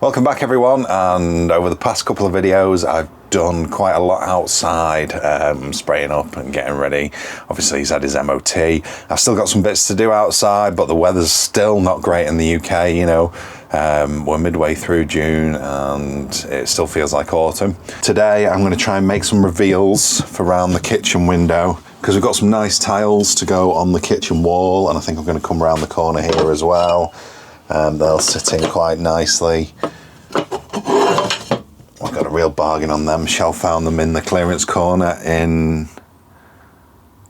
Welcome back everyone, and over the past couple of videos I've done quite a lot outside, spraying up and getting ready. Obviously he's had his MOT. I've still got some bits to do outside, but the weather's still not great in the UK, you know. We're midway through June and it still feels like autumn. Today I'm going to try and make some reveals for around the kitchen window, because we've got some nice tiles to go on the kitchen wall, and I think I'm going to come around the corner here as well. They'll sit in quite nicely. I've got a real bargain on them. Shell found them in the clearance corner in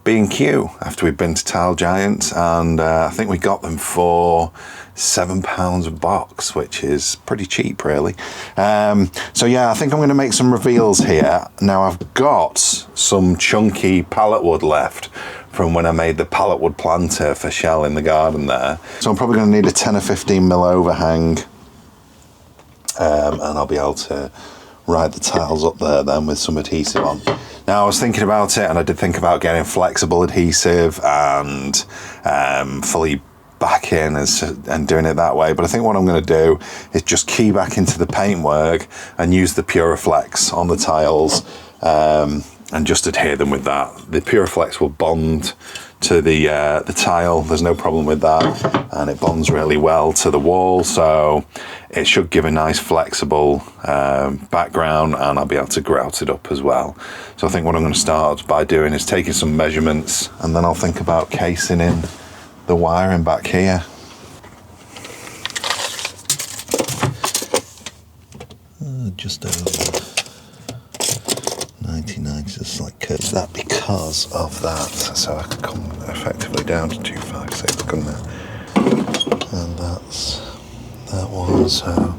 B&Q after we'd been to Tile Giant, and I think we got them for £7 a box, which is pretty cheap really. So yeah, I think I'm going to make some reveals here. Now I've got some chunky pallet wood left from when I made the pallet wood planter for Shell in the garden there. So I'm probably going to need a 10 or 15 mil overhang, and I'll be able to ride the tiles up there then with some adhesive on. Now I was thinking about it, and I did think about getting flexible adhesive and fully back in and doing it that way, but I think what I'm going to do is just key back into the paintwork and use the Puriflex on the tiles, and just adhere them with that. The Puriflex will bond to the tile, there's no problem with that, and it bonds really well to the wall, so it should give a nice flexible background, and I'll be able to grout it up as well. So I think what I'm going to start by doing is taking some measurements, and then I'll think about casing in the wiring back here. Just over 99, just like is that because of that, so I could come effectively down to 256, couldn't I? And that's that one, so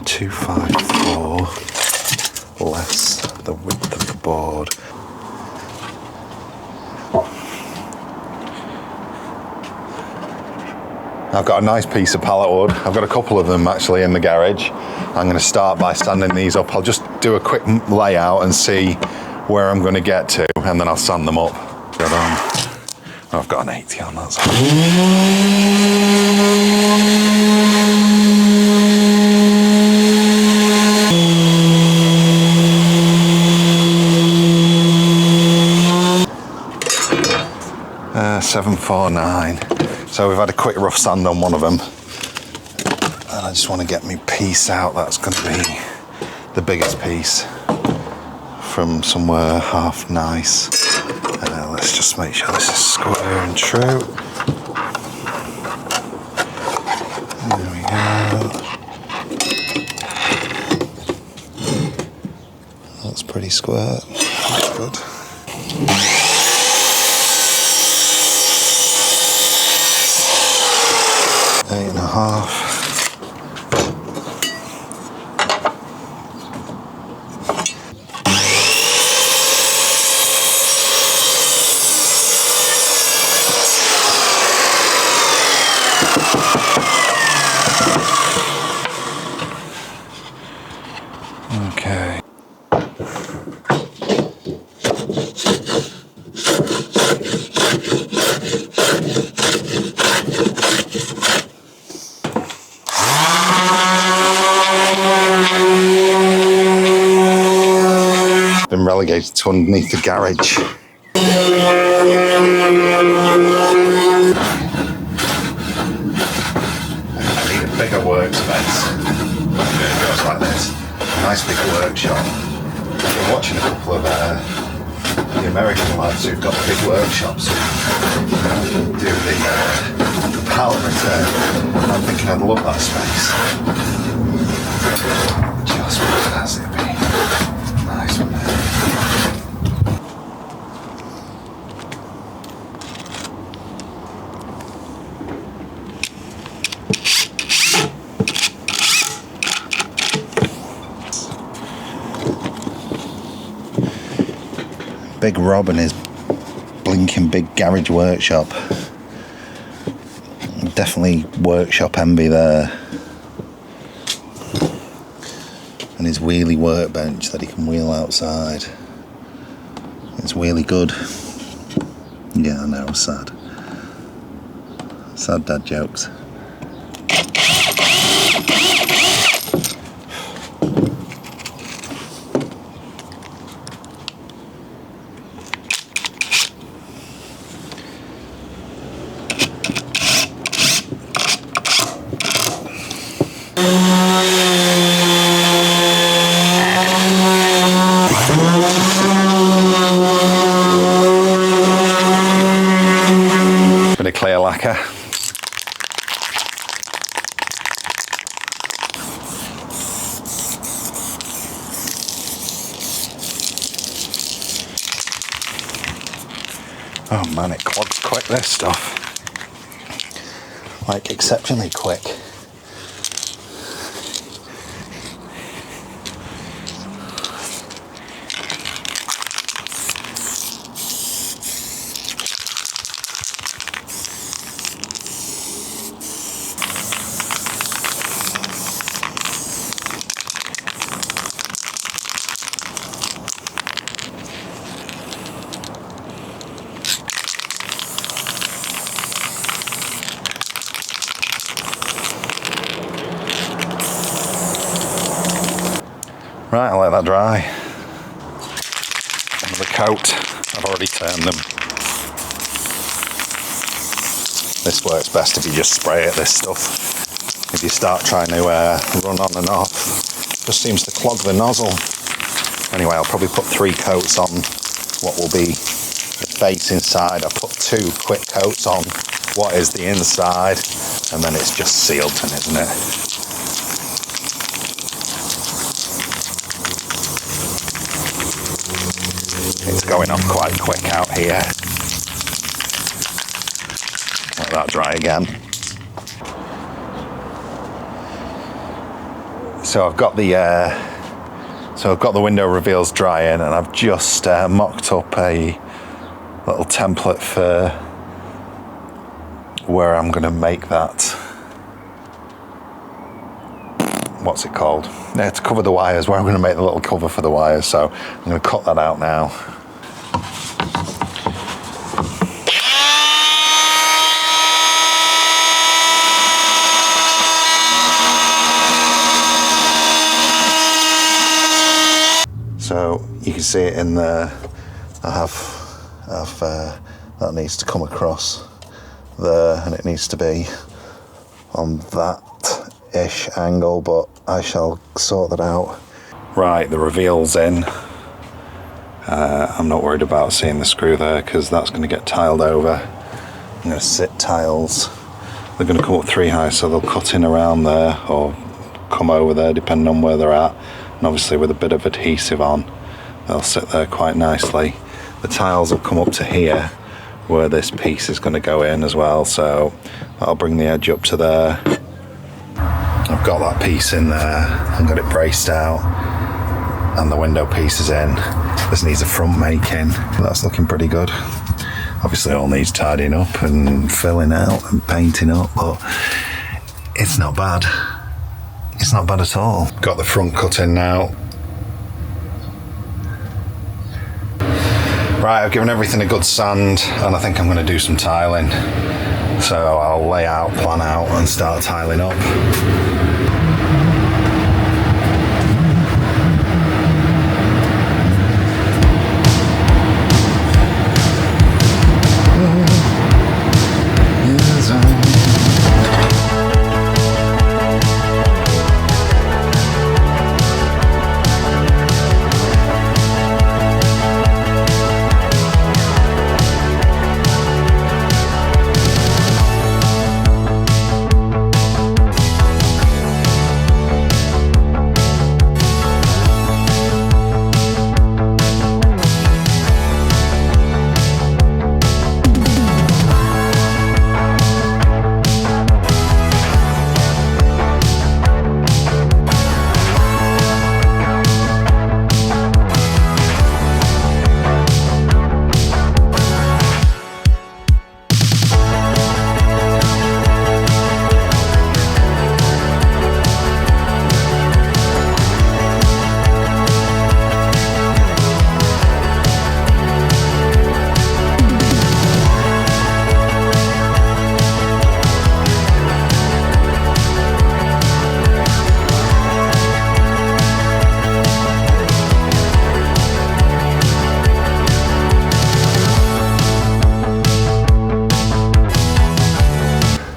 254 less the width of the board. I've got a nice piece of pallet wood. I've got a couple of them actually in the garage. I'm going to start by standing these up. I'll just do a quick layout and see where I'm going to get to, and then I'll sand them up. I've got an 80 on that side. $749. So we've had a quick rough sand on one of them, and I just want to get my piece out. That's going to be the biggest piece from somewhere half nice. Let's just make sure this is square and true. There we go. That's pretty square. That's good. 8.5. Okay. Been relegated to underneath the garage. I need a bigger workspace. It goes like this. A nice big workshop. I've been watching a couple of the American lads who've got big workshops who do the pallet return. I'm thinking I'd love that space. Just because it'd be nice, wouldn't it? Big Rob and his blinking big garage workshop. Definitely workshop envy there. And his wheelie workbench that he can wheel outside. It's really good. Yeah, I know, sad. Sad dad jokes. Bit of clear lacquer. Oh man, it clogs quick, this stuff. Like exceptionally quick. Right, I'll let that dry. Another coat. I've already turned them. This works best if you just spray it, this stuff. If you start trying to run on and off, it just seems to clog the nozzle. Anyway, I'll probably put 3 coats on what will be the face inside. I put 2 quick coats on what is the inside, and then it's just sealed, isn't it? It's going on quite quick out here. Let that dry again. So I've got the window reveals drying, and I've just mocked up a little template for where I'm going to make that. What's it called? Yeah, to cover the wires, where I'm going to make the little cover for the wires. So I'm going to cut that out now. So you can see it in there. I have that needs to come across there, and it needs to be on that-ish angle, but I shall sort that out. Right, the reveal's in. I'm not worried about seeing the screw there because that's going to get tiled over. I'm going to sit tiles. They're going to come up 3 high, so they'll cut in around there or come over there depending on where they're at. And obviously with a bit of adhesive on, they'll sit there quite nicely. The tiles will come up to here where this piece is going to go in as well, so I'll bring the edge up to there. I've got that piece in there, I've got it braced out, and the window piece is in. This needs a front making, that's looking pretty good. Obviously it all needs tidying up and filling out and painting up, but it's not bad. It's not bad at all. Got the front cut in now. Right, I've given everything a good sand, and I think I'm going to do some tiling. So I'll lay out, plan out, and start tiling up.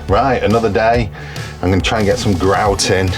Right, another day. I'm going to try and get some grouting.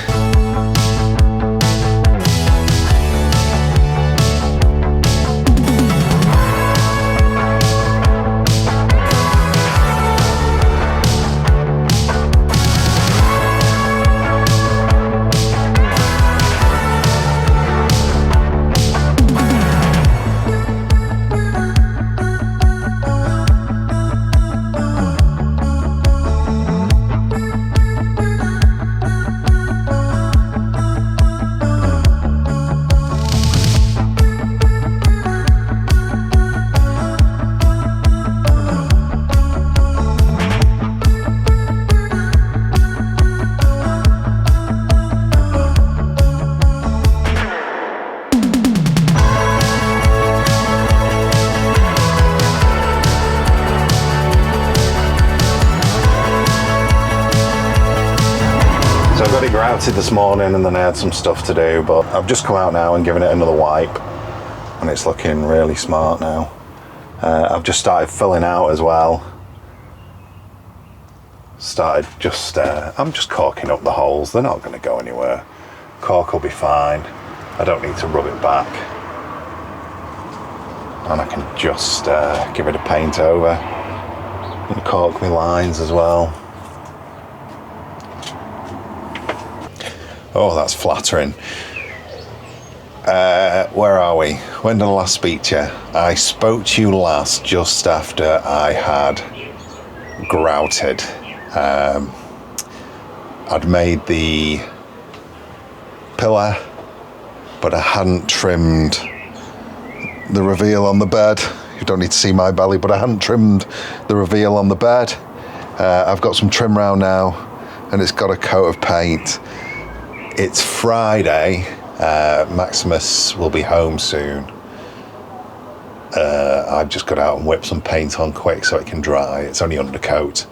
Grouted this morning and then I had some stuff to do, but I've just come out now and given it another wipe and it's looking really smart now. I've just started filling out as well. I'm just caulking up the holes. They're not going to go anywhere. Caulk will be fine. I don't need to rub it back. And I can just give it a paint over and caulk my lines as well. Oh, that's flattering. Where are we? When did I last speak to you? I spoke to you last just after I had grouted. I'd made the pillar, but I hadn't trimmed the reveal on the bed. You don't need to see my belly, but I hadn't trimmed the reveal on the bed. I've got some trim round now, and it's got a coat of paint. It's Friday. Maximus will be home soon. I've just got out and whipped some paint on quick so it can dry. It's only undercoat.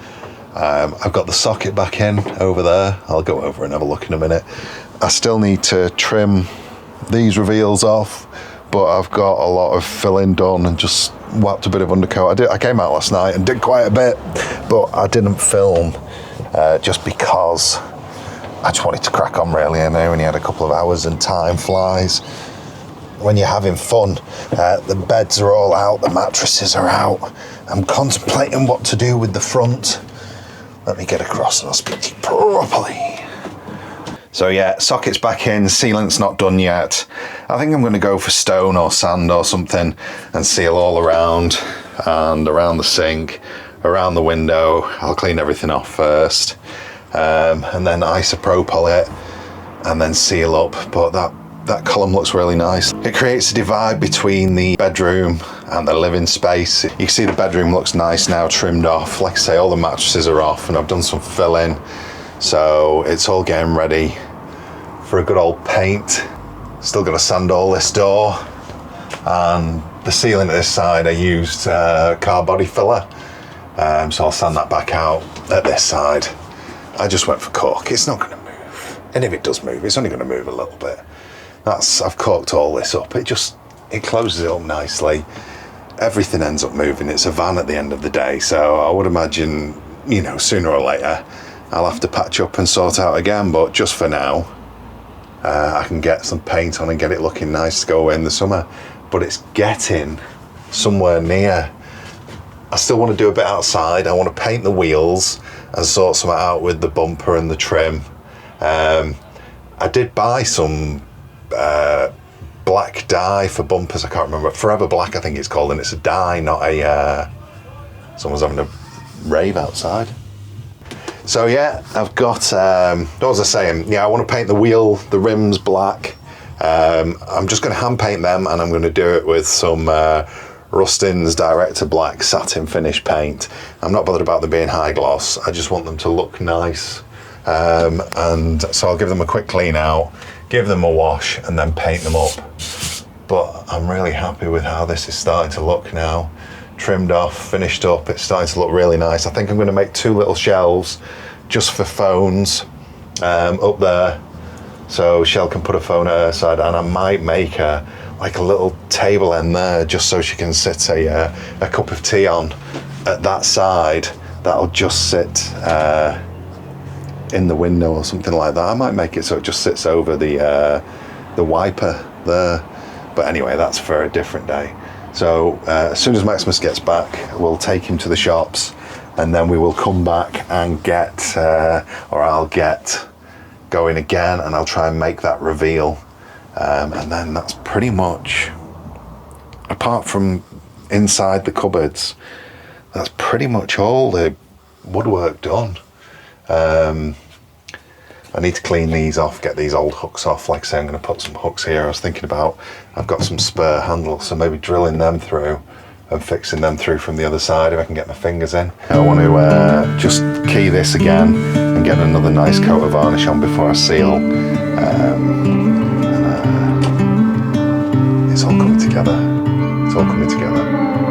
I've got the socket back in over there. I'll go over and have a look in a minute. I still need to trim these reveals off, but I've got a lot of filling done and just whapped a bit of undercoat. I came out last night and did quite a bit, but I didn't film just because I just wanted to crack on really. I know when you had a couple of hours and time flies. When you're having fun, the beds are all out, the mattresses are out. I'm contemplating what to do with the front. Let me get across and I'll speak to you properly. So yeah, socket's back in, sealant's not done yet. I think I'm going to go for stone or sand or something and seal all around and around the sink, around the window. I'll clean everything off first. And then isopropyl it and then seal up, but that column looks really nice. It creates a divide between the bedroom and the living space. You can see the bedroom looks nice now, trimmed off. Like I say, all the mattresses are off and I've done some filling, so it's all getting ready for a good old paint. Still got to sand all this door, and the ceiling at this side I used car body filler, so I'll sand that back out at this side. I just went for caulk. It's not going to move. And if it does move, it's only going to move a little bit. I've caulked all this up. It closes it up nicely. Everything ends up moving. It's a van at the end of the day. So I would imagine, sooner or later, I'll have to patch up and sort out again. But just for now, I can get some paint on and get it looking nice to go away in the summer. But it's getting somewhere near. I still want to do a bit outside. I want to paint the wheels and sort something out with the bumper and the trim. I did buy some black dye for bumpers. I can't remember. Forever Black, I think it's called, and it's a dye, not a... someone's having a rave outside. So yeah, I've got... what was I saying? Yeah, I want to paint the wheel, the rims black. I'm just going to hand paint them, and I'm going to do it with some Rustin's Direct to Black satin finish paint. I'm not bothered about them being high gloss. I just want them to look nice. And so I'll give them a quick clean out, give them a wash, and then paint them up. But I'm really happy with how this is starting to look now. Trimmed off, finished up, it's starting to look really nice. I think I'm going to make 2 little shelves just for phones up there, so Shell can put a phone at her side, and I might make her like a little table end there just so she can sit a cup of tea on at that side. That'll just sit in the window or something like that. I might make it so it just sits over the wiper there. But anyway, that's for a different day. So as soon as Maximus gets back, we'll take him to the shops, and then we will come back and get, or I'll get going again, and I'll try and make that reveal. And then that's pretty much, apart from inside the cupboards, that's pretty much all the woodwork done. I need to clean these off, get these old hooks off. Like I say, I'm going to put some hooks here. I was thinking about, I've got some spare handles, so maybe drilling them through and fixing them through from the other side if I can get my fingers in. I want to just key this again and get another nice coat of varnish on before I seal. It's all coming together. It's all coming together.